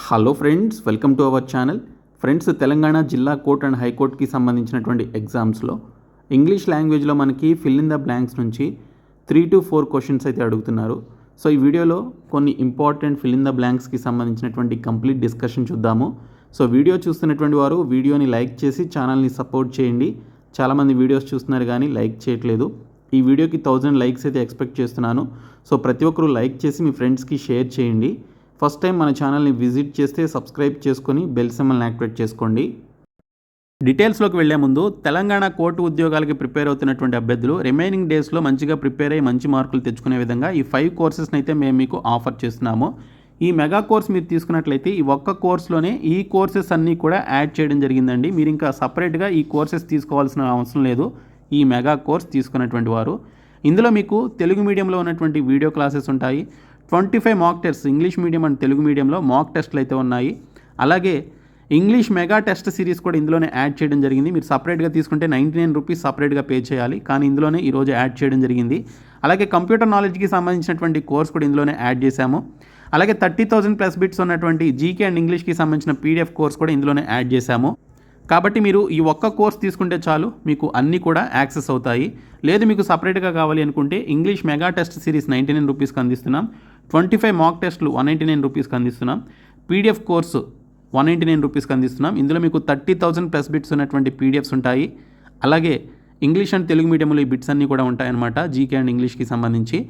Hello friends, welcome to our channel. Friends, Telangana జిల్లా court and హైకోర్టుకి సంబంధించినటువంటి ఎగ్జామ్స్లో ఇంగ్లీష్ లాంగ్వేజ్లో మనకి ఫిల్ ఇన్ ద బ్లాంక్స్ నుంచి 3 to 4 క్వశ్చన్స్ అయితే అడుగుతున్నారు. సో ఈ వీడియోలో కొన్ని ఇంపార్టెంట్ ఫిల్ ఇన్ ద బ్లాంక్స్కి సంబంధించినటువంటి కంప్లీట్ డిస్కషన్ చూద్దాము. సో వీడియో చూస్తున్నటువంటి వారు వీడియోని లైక్ చేసి ఛానల్ని సపోర్ట్ చేయండి. చాలామంది వీడియోస్ చూస్తున్నారు కానీ లైక్ చేయట్లేదు. ఈ వీడియోకి 1000 లైక్స్ అయితే ఎక్స్పెక్ట్ చేస్తున్నాను. సో ప్రతి ఒక్కరూ లైక్ చేసి మీ ఫ్రెండ్స్కి షేర్ చేయండి. ఫస్ట్ టైం మన ఛానల్ని విజిట్ చేస్తే సబ్స్క్రైబ్ చేసుకొని బెల్ సింబల్ని యాక్టివేట్ చేసుకోండి. డీటెయిల్స్లోకి వెళ్లే ముందు తెలంగాణ కోర్టు ఉద్యోగాలకి ప్రిపేర్ అవుతున్నటువంటి అభ్యర్థులు రిమైనింగ్ డేస్లో మంచిగా ప్రిపేర్ అయ్యి మంచి మార్కులు తెచ్చుకునే విధంగా ఈ 5 కోర్సెస్ని అయితే మేము మీకు ఆఫర్ చేస్తున్నాము. ఈ మెగా కోర్స్ మీరు తీసుకున్నట్లయితే ఈ ఒక్క కోర్స్లోనే ఈ కోర్సెస్ అన్నీ కూడా యాడ్ చేయడం జరిగిందండి. మీరు ఇంకా సపరేట్గా ఈ కోర్సెస్ తీసుకోవాల్సిన అవసరం లేదు ఈ మెగా కోర్స్ తీసుకున్నటువంటి వారు. ఇందులో మీకు తెలుగు మీడియంలో ఉన్నటువంటి వీడియో క్లాసెస్ ఉంటాయి. 25 mock test English medium and Telugu మీడియంలో మాక్ టెస్ట్లు అయితే ఉన్నాయి. అలాగే ఇంగ్లీష్ మెగా టెస్ట్ సిరీస్ కూడా ఇందులోనే యాడ్ చేయడం జరిగింది. మీరు సపరేట్గా తీసుకుంటే 99 రూపీస్ సపరేట్గా పే చేయాలి, కానీ ఇందులోనే ఈరోజు యాడ్ చేయడం జరిగింది. అలాగే కంప్యూటర్ నాలెడ్జ్కి సంబంధించినటువంటి కోర్స్ కూడా ఇందులోనే యాడ్ చేశాము. అలాగే 30,000+ బిట్స్ ఉన్నటువంటి జీకే అండ్ ఇంగ్లీష్కి సంబంధించిన పీడిఎఫ్ కోర్స్ కూడా ఇందులోనే యాడ్ చేశాము. కాబట్టి మీరు ఈ ఒక్క కోర్స్ తీసుకుంటే చాలు, మీకు అన్నీ కూడా యాక్సెస్ అవుతాయి. లేదు మీకు సపరేట్గా కావాలి అనుకుంటే ఇంగ్లీష్ మెగా టెస్ట్ సిరీస్ 99 రూపీస్కి అందిస్తున్నాం. 25 మాక్ టెస్ట్లు 199 రూపీస్కి అందిస్తున్నాం. పీడిఎఫ్ కోర్సు 199 రూపీస్కి అందిస్తున్నాం. ఇందులో మీకు 30,000+ బిట్స్ ఉన్నటువంటి పీడిఎఫ్స్ ఉంటాయి. అలాగే ఇంగ్లీష్ అండ్ తెలుగు మీడియంలో ఈ బిట్స్ అన్నీ కూడా ఉంటాయన్నమాట, జీకే అండ్ ఇంగ్లీష్కి సంబంధించి.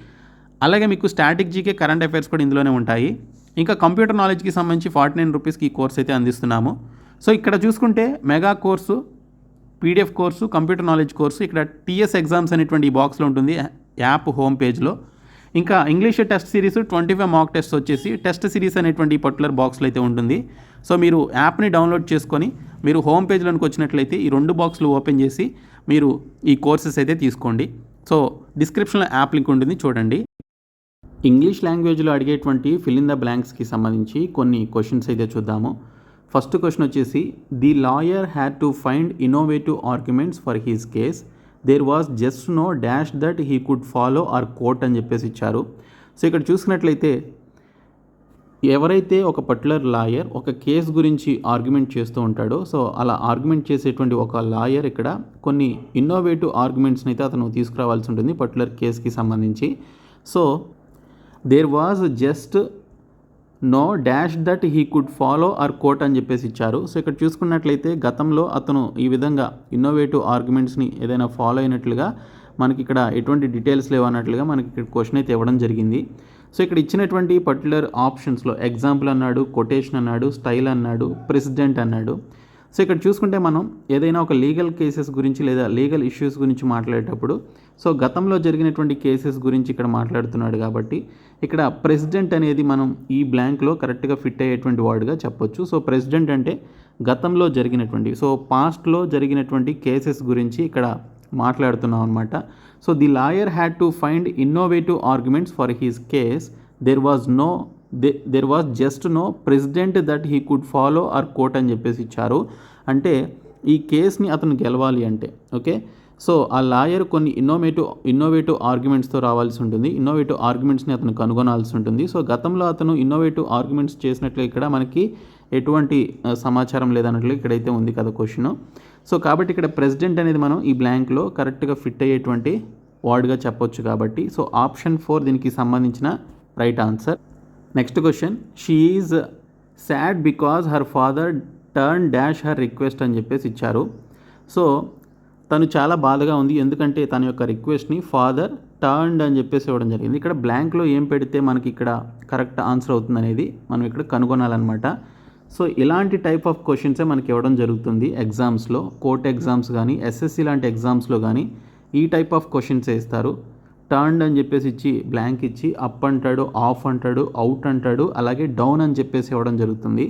అలాగే మీకు స్టాటిక్ జీకే కరెంట్ అఫైర్స్ కూడా ఇందులోనే ఉంటాయి. ఇంకా కంప్యూటర్ నాలెడ్జ్కి సంబంధించి 49 రూపీస్కి ఈ కోర్స్ అయితే అందిస్తున్నాము. సో ఇక్కడ చూసుకుంటే mega course, PDF course, computer knowledge course, ఇక్కడ టీఎస్ ఎగ్జామ్స్ అనేటువంటి ఈ బాక్స్లో ఉంటుంది యాప్ హోమ్ పేజ్లో. ఇంకా English test series 25 mock test వచ్చేసి టెస్ట్ సిరీస్ అనేటువంటి ఈ పర్టికులర్ బాక్స్లో అయితే ఉంటుంది. సో మీరు యాప్ని డౌన్లోడ్ చేసుకొని మీరు హోమ్ పేజ్లోకి వచ్చినట్లయితే ఈ 2 బాక్స్లు ఓపెన్ చేసి మీరు ఈ కోర్సెస్ అయితే తీసుకోండి. సో డిస్క్రిప్షన్లో యాప్ లింక్ ఉంటుంది, చూడండి. ఇంగ్లీష్ లాంగ్వేజ్లో అడిగేటువంటి ఫిల్ ఇన్ ద బ్లాంక్స్కి సంబంధించి కొన్ని క్వశ్చన్స్ అయితే చూద్దాము. ఫస్ట్ క్వశ్చన్ వచ్చేసి, the lawyer had to find innovative arguments for his case. There was just no dash that he could follow or quote అని చెప్పేసి ఇచ్చారు. సో ఇక్కడ చూసినట్లయితే ఎవరైతే ఒక పర్టికులర్ లాయర్ ఒక కేసు గురించి ఆర్గ్యుమెంట్ చేస్తూ ఉంటాడో, సో అలా ఆర్గ్యుమెంట్ చేసేటువంటి ఒక లాయర్ ఇక్కడ కొన్ని ఇన్నోవేటివ్ ఆర్గ్యుమెంట్స్ని అయితే అతను తీసుకురావాల్సి ఉంటుంది పర్టికులర్ కేసుకి సంబంధించి. So there was just no dash that he could follow or quote అని చెప్పేసి ఇచ్చారు. సో ఇక్కడ చూసుకున్నట్లయితే గతంలో అతను ఈ విధంగా ఇన్నోవేటివ్ ఆర్గ్యుమెంట్స్ని ఏదైనా ఫాలో అయినట్లుగా మనకి ఇక్కడ ఎటువంటి డీటెయిల్స్ లేవు అన్నట్లుగా మనకి ఇక్కడ క్వశ్చన్ అయితే ఇవ్వడం జరిగింది. సో ఇక్కడ ఇచ్చినటువంటి పర్టికులర్ ఆప్షన్స్లో ఎగ్జాంపుల్ అన్నాడు, కొటేషన్ అన్నాడు, స్టైల్ అన్నాడు, ప్రెసిడెంట్ అన్నాడు. సో ఇక్కడ చూసుకుంటే మనం ఏదైనా ఒక లీగల్ కేసెస్ గురించి లేదా లీగల్ ఇష్యూస్ గురించి మాట్లాడేటప్పుడు సో గతంలో జరిగినటువంటి కేసెస్ గురించి ఇక్కడ మాట్లాడుతున్నాడు కాబట్టి ఇక్కడ ప్రెసిడెంట్ అనేది మనం ఈ బ్లాంక్లో కరెక్ట్గా ఫిట్ అయ్యేటువంటి వర్డ్గా చెప్పొచ్చు. సో ప్రెసిడెంట్ అంటే గతంలో జరిగినటువంటి, సో పాస్ట్లో జరిగినటువంటి కేసెస్ గురించి ఇక్కడ మాట్లాడుతున్నాం అనమాట. So the lawyer had to find innovative arguments for his case. There was just no precedent that he could follow or quote అని చెప్పేసి ఇచ్చారు. అంటే ఈ కేస్ని అతను గెలవాలి అంటే ఓకే, సో ఆ లాయర్ కొన్ని ఇన్నోవేటివ్ ఆర్గ్యుమెంట్స్తో రావాల్సి ఉంటుంది. ఇన్నోవేటివ్ ఆర్గ్యుమెంట్స్ని అతను కనుగొనాల్సి ఉంటుంది. సో గతంలో అతను ఇన్నోవేటివ్ ఆర్గ్యుమెంట్స్ చేసినట్లు ఇక్కడ మనకి ఎటువంటి సమాచారం లేదన్నట్లు ఇక్కడైతే ఉంది కదా క్వశ్చన్. సో కాబట్టి ఇక్కడ ప్రెసిడెంట్ అనేది మనం ఈ బ్లాంక్లో కరెక్ట్గా ఫిట్ అయ్యేటువంటి వర్డ్గా చెప్పొచ్చు కాబట్టి సో ఆప్షన్ 4 దీనికి సంబంధించిన right answer. Next question, she is sad because her father turn dash her request అని చెప్పేసి ఇచ్చారు. సో తను చాలా బాధగా ఉంది ఎందుకంటే తన యొక్క రిక్వెస్ట్ని ఫాదర్ టర్న్డ్ అని చెప్పేసి ఇవ్వడం జరిగింది. ఇక్కడ బ్లాంక్లో ఏం పెడితే మనకి ఇక్కడ కరెక్ట్ ఆన్సర్ అవుతుంది అనేది మనం ఇక్కడ కనుగొనాలన్నమాట. సో ఇలాంటి టైప్ ఆఫ్ క్వశ్చన్సే మనకి ఇవ్వడం జరుగుతుంది ఎగ్జామ్స్లో, కోర్ట్ ఎగ్జామ్స్ కానీ ఎస్ఎస్సి లాంటి ఎగ్జామ్స్లో కానీ ఈ టైప్ ఆఫ్ క్వశ్చన్స్ వేస్తారు. టర్న్డ్ అని చెప్పేసి ఇచ్చి బ్లాంక్ ఇచ్చి అప్ అంటాడు, ఆఫ్ అంటాడు, అవుట్ అంటాడు, అలాగే డౌన్ అని చెప్పేసి ఇవ్వడం జరుగుతుంది.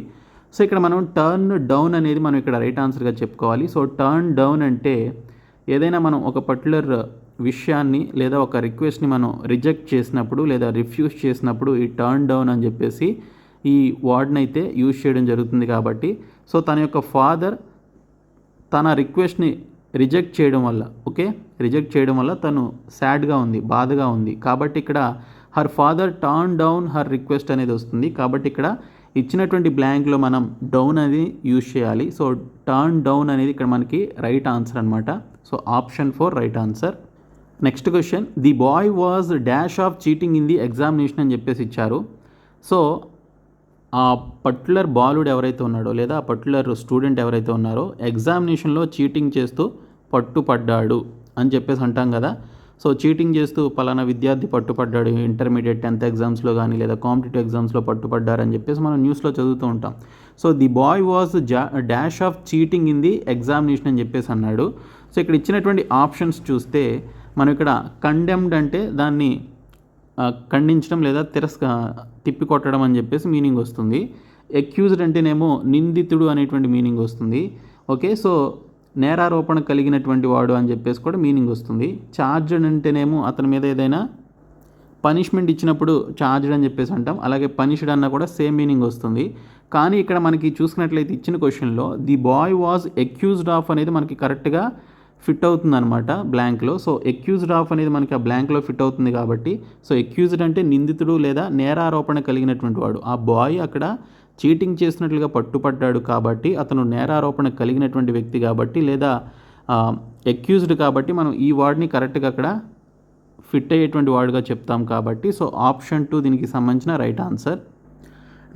సో ఇక్కడ మనం టర్న్ డౌన్ అనేది మనం ఇక్కడ రైట్ ఆన్సర్గా చెప్పుకోవాలి. సో టర్న్ డౌన్ అంటే ఏదైనా మనం ఒక పర్టికులర్ విషయాన్ని లేదా ఒక రిక్వెస్ట్ని మనం రిజెక్ట్ చేసినప్పుడు లేదా రిఫ్యూజ్ చేసినప్పుడు ఈ టర్న్ డౌన్ అని చెప్పేసి ఈ వర్డ్ని అయితే యూజ్ చేయడం జరుగుతుంది. కాబట్టి సో తన యొక్క ఫాదర్ తన రిక్వెస్ట్ని రిజెక్ట్ చేయడం వల్ల తను సాడ్గా ఉంది, బాధగా ఉంది. కాబట్టి ఇక్కడ her father turn down her request అనేది వస్తుంది. కాబట్టి ఇక్కడ ఇచ్చినటువంటి బ్లాంక్లో మనం డౌన్ అనేది యూజ్ చేయాలి. సో టర్న్ డౌన్ అనేది ఇక్కడ మనకి రైట్ ఆన్సర్ అనమాట. So option 4 right answer. Next question, the bye was dash of cheating in the examination అని చెప్పేసి ఇచ్చారు. సో ఆ పర్టికులర్ బాలుడు ఎవరైతే ఉన్నాడో లేదా ఆ పర్టికులర్ స్టూడెంట్ ఎవరైతే ఉన్నారో ఎగ్జామినేషన్లో చీటింగ్ చేస్తూ పట్టుపడ్డాడు అని చెప్పేసి అంటాం కదా. సో చీటింగ్ చేస్తూ పలానా విద్యార్థి పట్టుపడ్డాడు, ఇంటర్మీడియట్ 10th ఎగ్జామ్స్లో కానీ లేదా కాంపిటేటివ్ ఎగ్జామ్స్లో పట్టుపడ్డారని చెప్పేసి మనం న్యూస్లో చదువుతూ ఉంటాం. So the bye was dash of cheating in the examination అని చెప్పేసి అన్నాడు. సో ఇక్కడ ఇచ్చినటువంటి ఆప్షన్స్ చూస్తే మనం ఇక్కడ కండెమ్డ్ అంటే దాన్ని ఖండించడం లేదా తిప్పికొట్టడం అని చెప్పేసి మీనింగ్ వస్తుంది. అక్యూజ్డ్ అంటేనేమో నిందితుడు అనేటువంటి మీనింగ్ వస్తుంది. ఓకే, సో నేరారోపణ కలిగినటువంటి వాడు అని చెప్పేసి కూడా మీనింగ్ వస్తుంది. చార్జ్డ్ అంటేనేమో అతని మీద ఏదైనా పనిష్మెంట్ ఇచ్చినప్పుడు చార్జ్డ్ అని చెప్పేసి అంటాం. అలాగే పనిష్డ్ అన్న కూడా సేమ్ మీనింగ్ వస్తుంది. కానీ ఇక్కడ మనకి చూసుకున్నట్లయితే ఇచ్చిన క్వశ్చన్లో the bye was accused of అనేది మనకి కరెక్ట్గా ఫిట్ అవుతుంది అనమాట బ్లాంక్లో. సో అక్యూజ్డ్ ఆఫ్ అనేది మనకి ఆ బ్లాంక్లో ఫిట్ అవుతుంది కాబట్టి సో అక్యూజ్డ్ అంటే నిందితుడు లేదా నేరారోపణ కలిగినటువంటి వాడు. ఆ బాయ్ అక్కడ చీటింగ్ చేసినట్లుగా పట్టుపడ్డాడు కాబట్టి అతను నేరారోపణ కలిగినటువంటి వ్యక్తి కాబట్టి లేదా అక్యూజ్డ్ కాబట్టి మనం ఈ వర్డ్ని కరెక్ట్గా అక్కడ ఫిట్ అయ్యేటువంటి వాడుగా చెప్తాం కాబట్టి సో ఆప్షన్ 2 దీనికి సంబంధించిన right answer.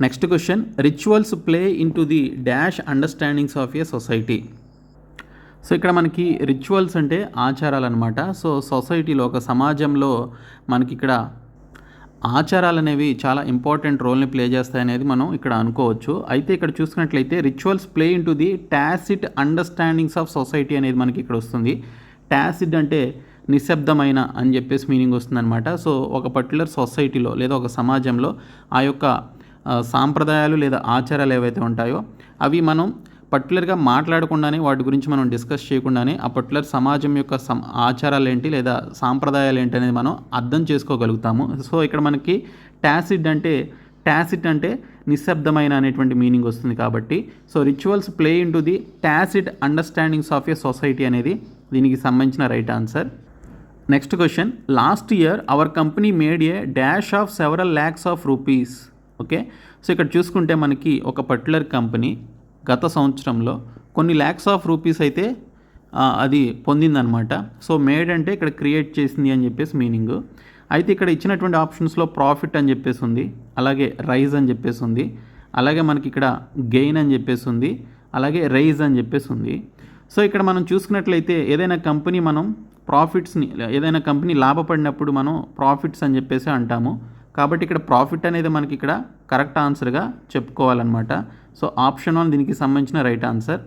Next question, rituals play in to the dash understandings of A society. So ఇక్కడ మనకి రిచువల్స్ అంటే ఆచారాలు అనమాట. సో సొసైటీలో ఒక సమాజంలో మనకి ఇక్కడ ఆచారాలు అనేవి చాలా ఇంపార్టెంట్ రోల్ని ప్లే చేస్తాయి అనేది మనం ఇక్కడ అనుకోవచ్చు. అయితే ఇక్కడ చూసుకున్నట్లయితే rituals play in to the tacit understandings of society అనేది మనకి ఇక్కడ వస్తుంది. టాసిట్ అంటే నిశ్శబ్దమైన అని చెప్పేసి మీనింగ్ వస్తుందన్నమాట. సో ఒక పర్టికులర్ సొసైటీలో లేదా ఒక సమాజంలో ఆ యొక్క సాంప్రదాయాలు లేదా ఆచారాలు ఏవైతే ఉంటాయో అవి మనం పర్టికులర్గా మాట్లాడకుండానే వాటి గురించి మనం డిస్కస్ చేయకుండానే ఆ పర్టికులర్ సమాజం యొక్క ఆచారాలు ఏంటి లేదా సాంప్రదాయాలు ఏంటి అనేది మనం అర్థం చేసుకోగలుగుతాము. సో ఇక్కడ మనకి టాసిట్ అంటే నిశ్శబ్దమైన అనేటువంటి మీనింగ్ వస్తుంది కాబట్టి so rituals play in to the tacit understandings of A society అనేది దీనికి సంబంధించిన right answer. Next question, last year our company made A dash of several lakhs of rupees. Okay, so ఇక్కడ చూసుకుంటే మనకి ఒక పర్టికులర్ కంపెనీ గత సంవత్సరంలో కొన్ని ల్యాక్స్ ఆఫ్ రూపీస్ అయితే అది పొందిందనమాట. సో మేడ్ అంటే ఇక్కడ క్రియేట్ చేసింది అని చెప్పేసి మీనింగ్. అయితే ఇక్కడ ఇచ్చినటువంటి ఆప్షన్స్లో ప్రాఫిట్ అని చెప్పేసి ఉంది, అలాగే రైజ్ అని చెప్పేసి ఉంది, అలాగే మనకి ఇక్కడ గెయిన్ అని చెప్పేసి ఉంది, అలాగే రైజ్ అని చెప్పేసి ఉంది. సో ఇక్కడ మనం చూసుకున్నట్లయితే ఏదైనా కంపెనీ లాభపడినప్పుడు మనం ప్రాఫిట్స్ అని చెప్పేసి అంటాము. కాబట్టి ఇక్కడ ప్రాఫిట్ అనేది మనకి ఇక్కడ కరెక్ట్ ఆన్సర్గా చెప్పుకోవాలన్నమాట. సో ఆప్షన్ 1 దీనికి సంబంధించిన రైట్ ఆన్సర్.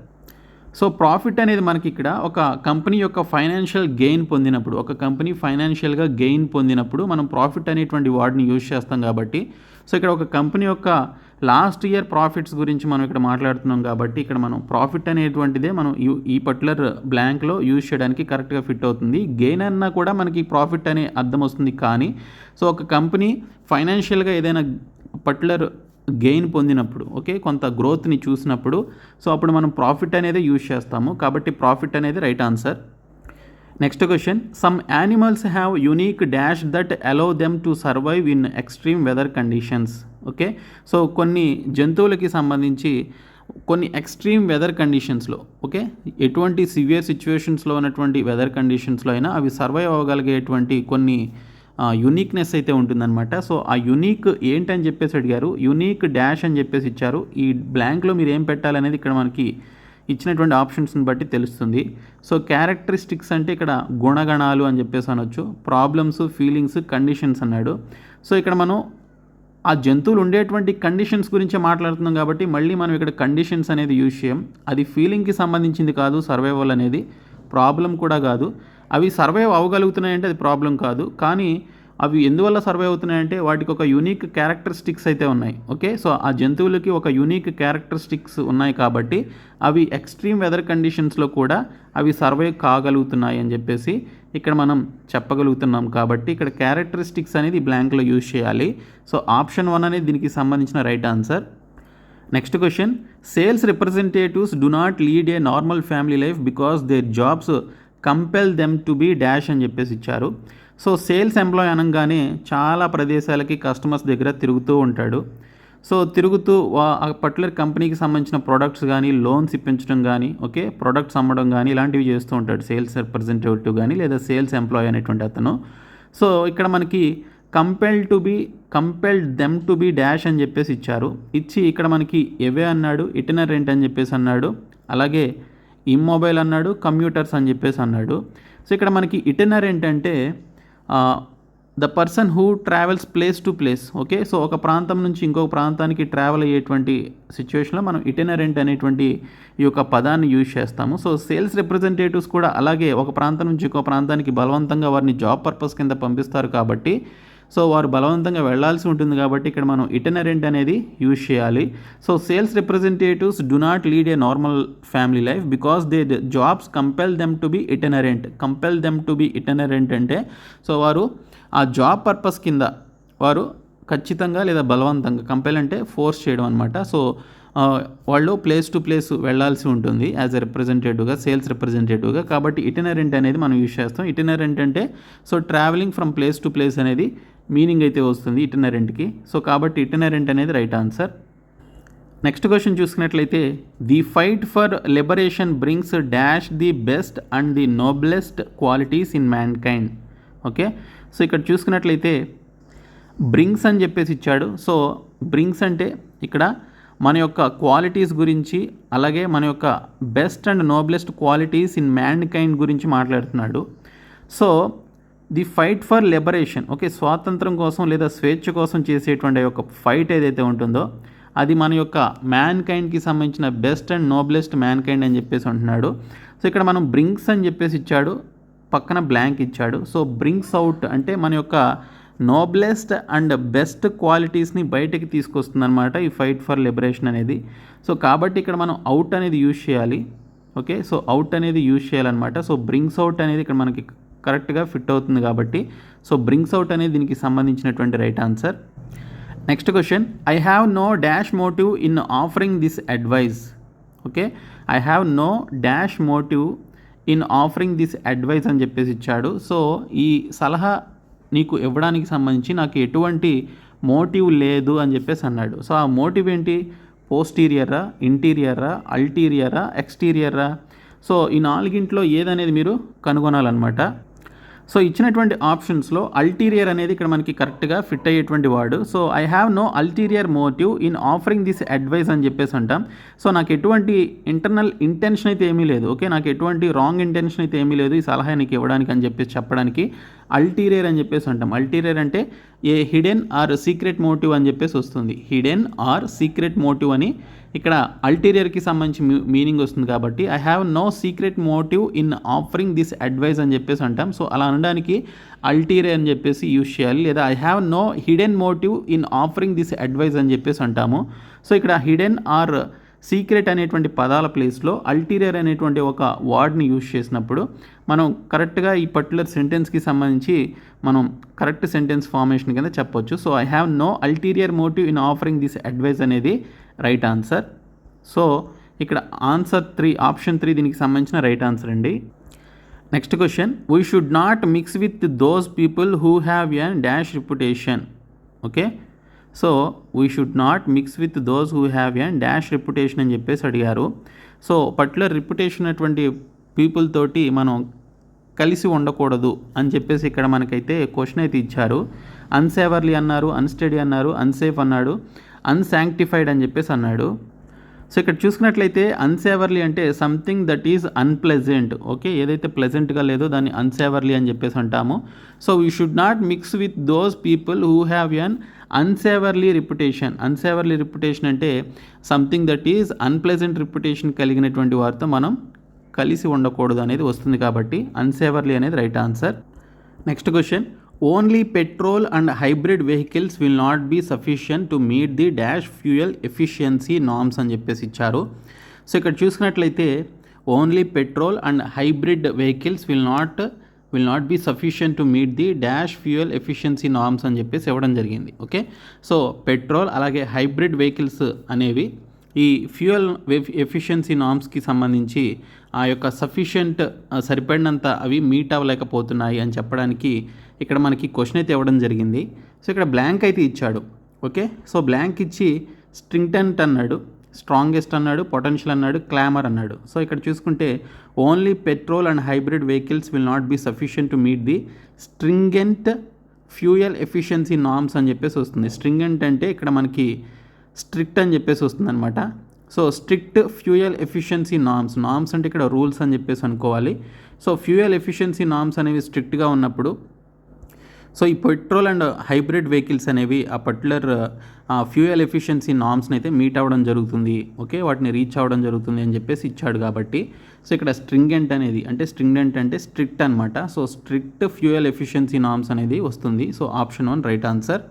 సో ప్రాఫిట్ అనేది మనకి ఇక్కడ ఒక కంపెనీ యొక్క ఫైనాన్షియల్ గెయిన్ పొందినప్పుడు, ఒక కంపెనీ ఫైనాన్షియల్గా గెయిన్ పొందినప్పుడు మనం ప్రాఫిట్ అనేటువంటి వర్డ్ని యూజ్ చేస్తాం కాబట్టి సో ఇక్కడ ఒక కంపెనీ యొక్క లాస్ట్ ఇయర్ ప్రాఫిట్స్ గురించి మనం ఇక్కడ మాట్లాడుతున్నాం కాబట్టి ఇక్కడ మనం ప్రాఫిట్ అనేటువంటిదే మనం ఈ పర్టికులర్ బ్లాంక్లో యూజ్ చేయడానికి కరెక్ట్గా ఫిట్ అవుతుంది. గెయిన్ అన్నా కూడా మనకి ప్రాఫిట్ అనే అర్థం వస్తుంది. కానీ సో ఒక కంపెనీ ఫైనాన్షియల్గా ఏదైనా పర్టికులర్ గెయిన్ పొందినప్పుడు, ఓకే, కొంత గ్రోత్ని చూసినప్పుడు సో అప్పుడు మనం ప్రాఫిట్ అనేది యూజ్ చేస్తాము కాబట్టి ప్రాఫిట్ అనేది right answer. Next question, some animals have unique dash that allow them to survive in extreme weather conditions. Okay, so కొన్ని జంతువులకి సంబంధించి కొన్ని ఎక్స్ట్రీమ్ వెదర్ కండిషన్స్లో, ఓకే, ఎటువంటి సివియర్ సిచ్యువేషన్స్లో ఉన్నటువంటి వెదర్ కండిషన్స్లో అయినా అవి సర్వైవ్ అవ్వగలిగేటువంటి కొన్ని యూనిక్నెస్ అయితే ఉంటుందన్నమాట. సో ఆ యూనిక్ ఏంటని చెప్పేసి అడిగారు, యూనిక్ డాష్ అని చెప్పేసి ఇచ్చారు. ఈ బ్లాంక్లో మీరు ఏం పెట్టాలనేది ఇక్కడ మనకి ఇచ్చినటువంటి ఆప్షన్స్ని బట్టి తెలుస్తుంది. సో క్యారెక్టరిస్టిక్స్ అంటే ఇక్కడ గుణగణాలు అని చెప్పేసి అనొచ్చు, ప్రాబ్లమ్స్, ఫీలింగ్స్, కండిషన్స్ అన్నాడు. సో ఇక్కడ మనం ఆ జంతువులు ఉండేటువంటి కండిషన్స్ గురించే మాట్లాడుతున్నాం కాబట్టి మళ్ళీ మనం ఇక్కడ కండిషన్స్ అనేది యూజ్ చేయం. అది ఫీలింగ్కి సంబంధించింది కాదు, సర్వైవల్ అనేది ప్రాబ్లం కూడా కాదు. అవి సర్వైవ్ అవ్వగలుగుతున్నాయంటే అది ప్రాబ్లం కాదు, కానీ అవి ఎందువల్ల సర్వైవ్ అవుతున్నాయంటే వాటికి ఒక యూనిక్ క్యారెక్టరిస్టిక్స్ అయితే ఉన్నాయి. ఓకే, సో ఆ జంతువులకి ఒక యూనిక్ క్యారెక్టరిస్టిక్స్ ఉన్నాయి కాబట్టి అవి ఎక్స్ట్రీమ్ వెదర్ కండిషన్స్లో కూడా అవి సర్వైవ్ కాగలుగుతున్నాయి అని చెప్పేసి ఇక్కడ మనం చెప్పగలుగుతున్నాం. కాబట్టి ఇక్కడ క్యారెక్టరిస్టిక్స్ అనేది బ్లాంక్లో యూజ్ చేయాలి. సో ఆప్షన్ 1 అనేది దీనికి సంబంధించిన right answer. Next question, sales representatives do not lead a normal family life because their jobs compel them to be dash అని చెప్పేసి ఇచ్చారు. సో సేల్స్ ఎంప్లాయ్ అనగానే చాలా ప్రదేశాలకి కస్టమర్స్ దగ్గర తిరుగుతూ ఉంటాడు. సో తిరుగుతూ ఆ పర్టికులర్ కంపెనీకి సంబంధించిన ప్రొడక్ట్స్ కానీ లోన్స్ ఇప్పించడం కానీ ఓకే ప్రొడక్ట్స్ అమ్మడం కానీ ఇలాంటివి చేస్తూ ఉంటాడు సేల్స్ రిప్రజెంటేటివ్ కానీ లేదా సేల్స్ ఎంప్లాయీ అనేటువంటి అతను. సో ఇక్కడ మనకి compelled them to be dash అని చెప్పేసి ఇచ్చారు. ఇచ్చి ఇక్కడ మనకి ఎవే అన్నాడు, ఇటినరెంట్ అని చెప్పేసి అన్నాడు, అలాగే ఇమ్మొబైల్ అన్నాడు, కమ్యూటర్స్ అని చెప్పేసి అన్నాడు. సో ఇక్కడ మనకి ఇటినరెంట్ అంటే the person who travels place to place. Okay, so ఒక ప్రాంతం నుంచి ఇంకొక ప్రాంతానికి ట్రావెల్ అయ్యేటువంటి సిచ్యువేషన్లో మనం ఇటినరెంట్ అనేటువంటి ఈ యొక్క పదాన్ని యూజ్ చేస్తాము. సో సేల్స్ రిప్రజెంటేటివ్స్ కూడా అలాగే ఒక ప్రాంతం నుంచి ఇంకో ప్రాంతానికి బలవంతంగా వారిని జాబ్ పర్పస్ కింద పంపిస్తారు కాబట్టి సో వారు బలవంతంగా వెళ్లాల్సి ఉంటుంది కాబట్టి ఇక్కడ మనం ఇటినరెంట్ అనేది యూజ్ చేయాలి. So sales representatives do not lead a normal family life because they jobs compel them to be itinerant అంటే సో వారు ఆ జాబ్ పర్పస్ కింద వారు ఖచ్చితంగా లేదా బలవంతంగా కంపెల్ అంటే ఫోర్స్ చేయడం అనమాట. సో వాళ్ళు ప్లేస్ టు ప్లేస్ వెళ్లాల్సి ఉంటుంది యాజ్ ఎ రిప్రజెంటేటివ్గా సేల్స్ రిప్రజెంటేటివ్గా. కాబట్టి ఇటినరెంట్ అనేది మనం యూజ్ చేస్తాం. ఇటినరెంట్ అంటే so travelling from place to place అనేది మీనింగ్ అయితే వస్తుంది ఇటినరెంట్కి. సో కాబట్టి ఇటినరెంట్ అనేది రైట్ ఆన్సర్. నెక్స్ట్ క్వశ్చన్ చూసుకున్నట్లయితే the fight for liberation brings dash the best and the noblest qualities in man kind. Okay, so ఇక్కడ చూసుకున్నట్లయితే బ్రింగ్స్ అని చెప్పేసి ఇచ్చాడు. సో బ్రింగ్స్ అంటే ఇక్కడ మన యొక్క క్వాలిటీస్ గురించి అలాగే మన యొక్క best and noblest qualities in man kind గురించి మాట్లాడుతున్నాడు. So the fight for liberation okay స్వాతంత్రం కోసం లేదా స్వేచ్ఛ కోసం చేసేటువంటి యొక్క ఫైట్ ఏదైతే ఉంటుందో అది మన యొక్క మ్యాన్ కైండ్కి సంబంధించిన best and noblest man kind అని చెప్పేసి అంటున్నాడు. సో ఇక్కడ మనం బ్రింగ్స్ అని చెప్పేసి ఇచ్చాడు, పక్కన బ్లాంక్ ఇచ్చాడు. సో బ్రింగ్స్ అవుట్ అంటే మన యొక్క నోబ్లెస్ట్ అండ్ బెస్ట్ క్వాలిటీస్ని బయటకి తీసుకొస్తుంది అనమాట ఈ ఫైట్ ఫర్ లిబరేషన్ అనేది. సో కాబట్టి ఇక్కడ మనం అవుట్ అనేది యూజ్ చేయాలి. ఓకే, సో అవుట్ అనేది యూజ్ చేయాలన్నమాట. సో బ్రింగ్స్ అవుట్ అనేది ఇక్కడ మనకి కరెక్ట్గా ఫిట్ అవుతుంది కాబట్టి సో బ్రింగ్స్ అవుట్ అనేది దీనికి సంబంధించినటువంటి right answer. Next question I have no dash motive in offering this advice. Okay, I have no dash motive in offering this advice అని చెప్పేసి ఇచ్చాడు. సో ఈ సలహా నీకు ఇవ్వడానికి సంబంధించి నాకు ఎటువంటి మోటివ్ లేదు అని చెప్పేసి అన్నాడు. సో ఆ మోటివ్ ఏంటి? పోస్టీరియరా, ఇంటీరియరా, అల్టీరియరా, ఎక్స్టీరియరా? సో ఈ నాలుగింట్లో ఏదనేది మీరు కనుగొనాలన్నమాట. సో ఇచ్చినటువంటి ఆప్షన్స్లో అల్టీరియర్ అనేది ఇక్కడ మనకి కరెక్ట్గా ఫిట్ అయ్యేటువంటి వాడు. So I have no ulterior motive in offering this advice అని చెప్పేసి అంటాం. సో నాకు ఎటువంటి ఇంటర్నల్ ఇంటెన్షన్ అయితే ఏమీ లేదు. ఓకే, నాకు ఎటువంటి రాంగ్ ఇంటెన్షన్ అయితే ఏమీ లేదు ఈ సలహా నీకు ఇవ్వడానికి అని చెప్పేసి చెప్పడానికి అల్టీరియర్ అని చెప్పేసి అంటాం. అల్టీరియర్ అంటే a hidden or secret motive అని చెప్పేసి వస్తుంది. హిడెన్ ఆర్ సీక్రెట్ మోటివ్ అని ఇక్కడ అల్టీరియర్కి సంబంధించి మీనింగ్ వస్తుంది కాబట్టి I have no secret motive in offering this advice అని చెప్పేసి అంటాం. సో అలా అనడానికి అల్టీరియర్ అని చెప్పేసి యూజ్ చేయాలి, లేదా I have no hidden motive in offering this advice అని చెప్పేసి అంటాము. సో ఇక్కడ హిడెన్ ఆర్ సీక్రెట్ అనేటువంటి పదాల ప్లేస్లో అల్టీరియర్ అనేటువంటి ఒక వర్డ్ని యూజ్ చేసినప్పుడు మనం కరెక్ట్గా ఈ పర్టికులర్ సెంటెన్స్కి సంబంధించి మనం కరెక్ట్ సెంటెన్స్ ఫార్మేషన్ కింద చెప్పొచ్చు. So I have no ulterior motive in offering this advice అనేది రైట్ ఆన్సర్. సో ఇక్కడ ఆన్సర్ 3 ఆప్షన్ 3 దీనికి సంబంధించిన రైట్ ఆన్సర్ అండి. Next question we should not mix with those people who have an dash reputation. Okay, so we should not mix with those who have an dash reputation అని చెప్పేసి అడిగారు. So particular reputation అటువంటి people తోటి మనం కలిసి ఉండకూడదు అని చెప్పేసి ఇక్కడ మనకైతే క్వశ్చన్ అయితే ఇచ్చారు. అన్సేవర్లీ అన్నారు, అన్స్టడీ అన్నారు, అన్సేఫ్ అన్నాడు, అన్సాంక్టిఫైడ్ అని చెప్పేసి అన్నాడు. సో ఇక్కడ చూసుకున్నట్లయితే అన్సేవర్లీ అంటే something that is unpleasant. Okay, ఏదైతే ప్లెజెంట్గా లేదో దాన్ని అన్సేవర్లీ అని చెప్పేసి అంటాము. So we should not mix with those people who have an unsavoury reputation. Unsavoury reputation అంటే something that is unpleasant reputation కలిగినటువంటి వారితో మనం కలిసి ఉండకూడదు అనేది వస్తుంది కాబట్టి అన్సేవర్లీ అనేది right answer. Next question only petrol and hybrid vehicles will not be sufficient to meet the dash fuel efficiency norms అని చెప్పేసి ఇచ్చారు. సో ఇక్కడ చూసుకున్నట్లయితే only petrol and hybrid vehicles will not be sufficient to meet the dash fuel efficiency norms అని చెప్పేసి ఇవ్వడం జరిగింది. Okay, so petrol అలాగే హైబ్రిడ్ వెహికల్స్ అనేవి ఈ ఫ్యూయల్ ఎఫిషియన్సీ నార్మ్స్కి సంబంధించి ఆ యొక్క సఫిషియంట్ సరిపడినంత అవి మీట్ అవ్వలేకపోతున్నాయి అని చెప్పడానికి ఇక్కడ మనకి క్వశ్చన్ అయితే ఇవ్వడం జరిగింది. సో ఇక్కడ బ్లాంక్ అయితే ఇచ్చాడు. ఓకే, సో బ్లాంక్ ఇచ్చి స్ట్రింగ్టెంట్ అన్నాడు, స్ట్రాంగెస్ట్ అన్నాడు, పొటెన్షియల్ అన్నాడు, క్లామర్ అన్నాడు. సో ఇక్కడ చూసుకుంటే only petrol and hybrid vehicles will not be sufficient to meet the stringent fuel efficiency norms అని చెప్పేసి వస్తుంది. స్ట్రింగెంట్ అంటే ఇక్కడ మనకి స్ట్రిక్ట్ అని చెప్పేసి వస్తుంది అనమాట. So strict fuel efficiency norms అంటే ఇక్కడ రూల్స్ అని చెప్పేసి అనుకోవాలి. సో ఫ్యూయల్ ఎఫిషియన్సీ నార్మ్స్ అనేవి స్ట్రిక్ట్గా ఉన్నప్పుడు సో ఈ పెట్రోల్ అండ్ హైబ్రిడ్ వెహికల్స్ అనేవి ఆ పర్టికులర్ ఫ్యూయల్ ఎఫిషియన్సీ నార్మ్స్ని అయితే మీట్ అవ్వడం జరుగుతుంది, ఓకే, వాటిని రీచ్ అవ్వడం జరుగుతుంది అని చెప్పేసి ఇచ్చాడు. కాబట్టి సో ఇక్కడ స్ట్రింగెంట్ అనేది అంటే స్ట్రింగెంట్ అంటే స్ట్రిక్ట్ అనమాట. So strict fuel efficiency norms అనేది వస్తుంది. So option 1 right answer.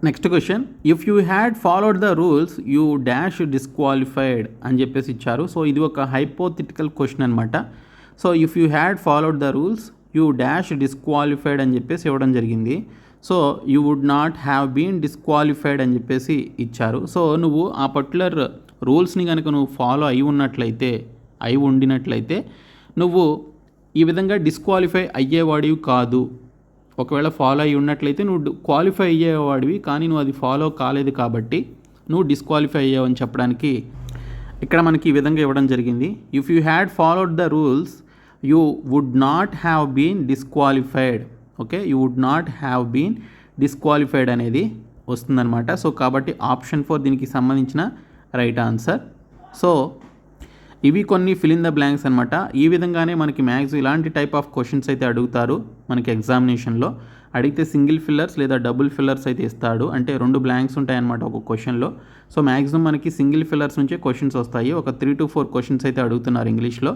Next question, if you had followed the rules you dash disqualified అని చెప్పేసి ఇచ్చారు. సో ఇది ఒక హైపోథెటికల్ క్వశ్చన్ అనమాట. So if you had followed the rules you dash disqualified అని చెప్పేసి ఇవ్వడం జరిగింది. So you would not have been disqualified అని చెప్పేసి ఇచ్చారు. సో నువ్వు ఆ పర్టికులర్ రూల్స్ని కనుక నువ్వు ఫాలో అయి ఉండినట్లయితే నువ్వు ఈ విధంగా డిస్క్వాలిఫై అయ్యేవాడివి కాదు. ఒకవేళ ఫాలో అయ్యి ఉన్నట్లయితే నువ్వు క్వాలిఫై అయ్యేవాడివి, కానీ నువ్వు అది ఫాలో కాలేదు కాబట్టి నువ్వు డిస్క్వాలిఫై అయ్యావు అని చెప్పడానికి ఇక్కడ మనకి ఈ విధంగా ఇవ్వడం జరిగింది. If you had followed the rules you would not have been disqualified. Okay, you would not have been disqualified అనేది వస్తుందన్నమాట. సో కాబట్టి ఆప్షన్ 4 దీనికి సంబంధించిన రైట్ ఆన్సర్. సో ఇవి కొన్ని ఫిల్ ఇన్ ద బ్లాంక్స్ అనమాట. ఈ విధంగానే మనకి మ్యాథ్స్ ఇలాంటి టైప్ ఆఫ్ క్వశ్చన్స్ అయితే అడుగుతారు మనకి ఎగ్జామినేషన్లో. అడిగితే సింగిల్ ఫిల్లర్స్ లేదా డబుల్ ఫిల్లర్స్ అయితే ఇస్తాడు, అంటే 2 బ్లాంక్స్ ఉంటాయన్నమాట ఒక క్వశ్చన్లో. సో మ్యాక్సిమం మనకి సింగిల్ ఫిల్లర్స్ నుంచే క్వశ్చన్స్ వస్తాయి. ఒక 3 to 4 క్వశ్చన్స్ అయితే అడుగుతున్నారు ఇంగ్లీష్లో.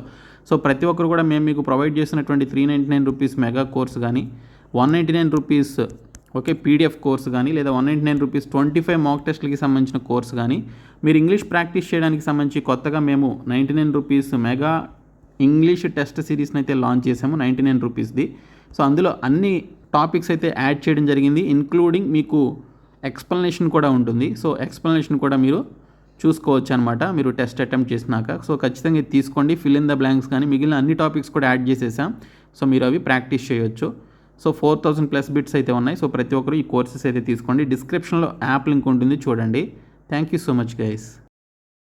సో ప్రతి ఒక్కరు కూడా మేము మీకు ప్రొవైడ్ చేసినటువంటి 399 రూపీస్ మెగా కోర్స్ కానీ 199 రూపీస్ ఓకే పీడిఎఫ్ కోర్స్ కానీ లేదా 199 రూపీస్ 25 మాక్ టెస్ట్లకి సంబంధించిన కోర్స్ కానీ మీరు ఇంగ్లీష్ ప్రాక్టీస్ చేయడానికి సంబంధించి కొత్తగా మేము 99 రూపీస్ మెగా ఇంగ్లీష్ టెస్ట్ సిరీస్ని అయితే లాంచ్ చేసాము 99 రూపీస్ది. సో అందులో అన్ని టాపిక్స్ అయితే యాడ్ చేయడం జరిగింది, ఇంక్లూడింగ్ మీకు ఎక్స్ప్లెనేషన్ కూడా ఉంటుంది. సో ఎక్స్ప్లెనేషన్ కూడా మీరు చూసుకోవచ్చు అనమాట మీరు టెస్ట్ అటెంప్ట్ చేసినాక. సో ఖచ్చితంగా ఇది తీసుకోండి. ఫిల్ ఇన్ ద బ్లాంక్స్ కానీ మిగిలిన అన్ని టాపిక్స్ కూడా యాడ్ చేసేసాం. సో మీరు అవి ప్రాక్టీస్ చేయొచ్చు. సో 4000+ బిట్స్ అయితే ఉన్నాయి. సో ప్రతి ఒక్కరు ఈ కోర్సెస్ అయితే తీసుకోండి. డిస్క్రిప్షన్లో యాప్ లింక్ ఉంటుంది, చూడండి. Thank you so much guys.